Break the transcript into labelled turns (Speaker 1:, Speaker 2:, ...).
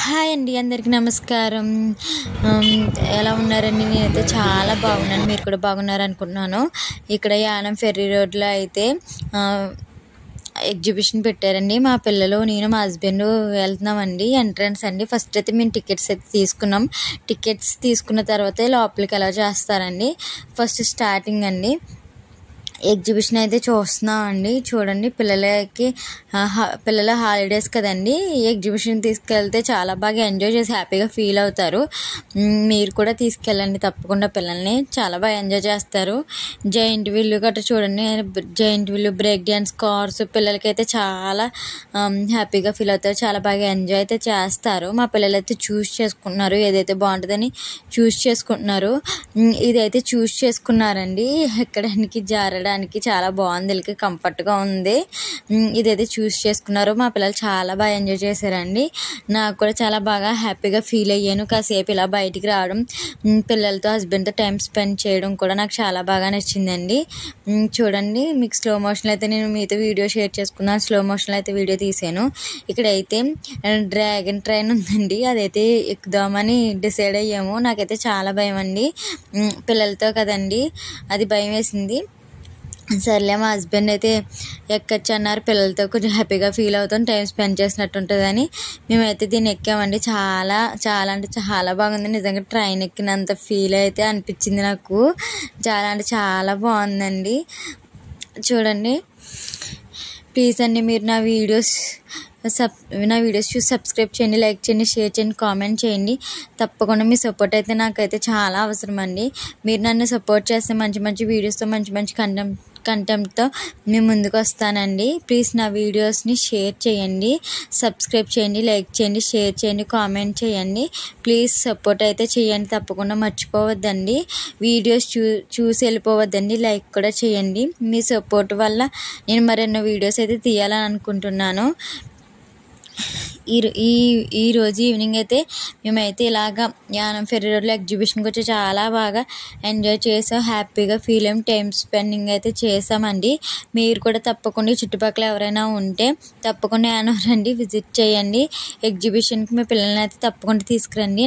Speaker 1: Hi అండి, అందరికీ నమస్కారం. ఎలా ఉన్నారండి? నేనైతే చాలా బాగున్నాను. మీరు కూడా బాగున్నారనుకుంటున్నాను. ఇక్కడ యానం ఫెర్రీ రోడ్లో అయితే ఎగ్జిబిషన్ పెట్టారండి. మా పిల్లలు, నేను, మా హస్బెండ్ వెళ్తున్నామండి. ఎంట్రన్స్ అండి. ఫస్ట్ అయితే మేము టికెట్స్ అయితే తీసుకున్నాం. టికెట్స్ తీసుకున్న తర్వాతే లోపలికి ఎలా చేస్తారండి. ఫస్ట్ స్టార్టింగ్ అండి ఎగ్జిబిషన్ అయితే చూస్తున్నామండి. చూడండి, పిల్లల హాలిడేస్ కదండి. ఈ ఎగ్జిబిషన్ తీసుకెళ్తే చాలా బాగా ఎంజాయ్ చేసి హ్యాపీగా ఫీల్ అవుతారు. మీరు కూడా తీసుకెళ్ళండి తప్పకుండా పిల్లల్ని, చాలా బాగా ఎంజాయ్ చేస్తారు. జైంట్ వీల్ గట్రా చూడండి, giant wheel, break dance, cars, పిల్లలకైతే చాలా హ్యాపీగా ఫీల్ అవుతారు. చాలా బాగా ఎంజాయ్ అయితే చేస్తారు. మా పిల్లలు అయితే చూస్ చేసుకుంటున్నారు, ఏదైతే బాగుంటుందని చూస్ చేసుకుంటున్నారు. ఇదైతే చూస్ చేసుకున్నారండి. ఎక్కడానికి జారడానికి చాలా బాగుంది, వీళ్ళకి కంఫర్ట్గా ఉంది. ఇదైతే చూస్ చేసుకున్నారు. మా పిల్లలు చాలా బాగా ఎంజాయ్ చేశారండి. నాకు కూడా చాలా బాగా హ్యాపీగా ఫీల్ అయ్యాను. కాసేపు ఇలా బయటికి రావడం, పిల్లలతో, హస్బెండ్తో టైం స్పెండ్ చేయడం కూడా నాకు చాలా బాగా నచ్చిందండి. చూడండి, మీకు స్లో మోషన్లో అయితే నేను మీతో వీడియో షేర్ చేసుకున్నాను. స్లో మోషన్లో అయితే వీడియో తీసాను. ఇక్కడైతే డ్రాగన్ ట్రైన్ ఉందండి, అదైతే ఎక్కుదామని డిసైడ్ అయ్యాము. నాకైతే చాలా భయం అండి, పిల్లలతో కదండి, అది భయం వేసింది. సర్లే, మా హస్బెండ్ అయితే ఎక్కచ్చు అన్నారు. పిల్లలతో కొంచెం హ్యాపీగా ఫీల్ అవుతాం, టైం స్పెండ్ చేసినట్టు ఉంటుందని మేమైతే దీన్ని ఎక్కామండి. చాలా చాలా అంటే చాలా బాగుంది. నిజంగా ట్రైన్ ఎక్కినంత ఫీల్ అయితే అనిపించింది నాకు. చాలా అంటే చాలా బాగుందండి. చూడండి, ప్లీజ్ అండి, మీరు నా వీడియోస్ చూసి సబ్స్క్రైబ్ చేయండి, లైక్ చేయండి, షేర్ చేయండి, కామెంట్ చేయండి. తప్పకుండా మీ సపోర్ట్ అయితే నాకైతే చాలా అవసరం అండి. మీరు నన్ను సపోర్ట్ చేస్తే మంచి మంచి వీడియోస్తో, మంచి మంచి కంటెంట్తో మేము ముందుకు వస్తానండి. ప్లీజ్ నా వీడియోస్ని షేర్ చేయండి, సబ్స్క్రైబ్ చేయండి, లైక్ చేయండి, షేర్ చేయండి, కామెంట్ చేయండి. ప్లీజ్ సపోర్ట్ అయితే చేయండి, తప్పకుండా మర్చిపోవద్దండి. వీడియోస్ చూసి వెళ్ళిపోవద్దండి, లైక్ కూడా చేయండి. మీ సపోర్ట్ వల్ల నేను మరెన్నో వీడియోస్ అయితే తీయాలని అనుకుంటున్నాను. ఈరోజు ఈవినింగ్ అయితే మేమైతే ఇలాగా యానం ఫెర్రీ రోడ్లో ఎగ్జిబిషన్కి వచ్చి చాలా బాగా ఎంజాయ్ చేసాం, హ్యాపీగా ఫీల్ అయ్యాం, టైం స్పెండింగ్ అయితే చేసామండి. మీరు కూడా తప్పకుండా చుట్టుపక్కల ఎవరైనా ఉంటే తప్పకుండా యానం రండి, విజిట్ చేయండి. ఎగ్జిబిషన్కి మీ పిల్లల్ని అయితే తప్పకుండా తీసుకురండి.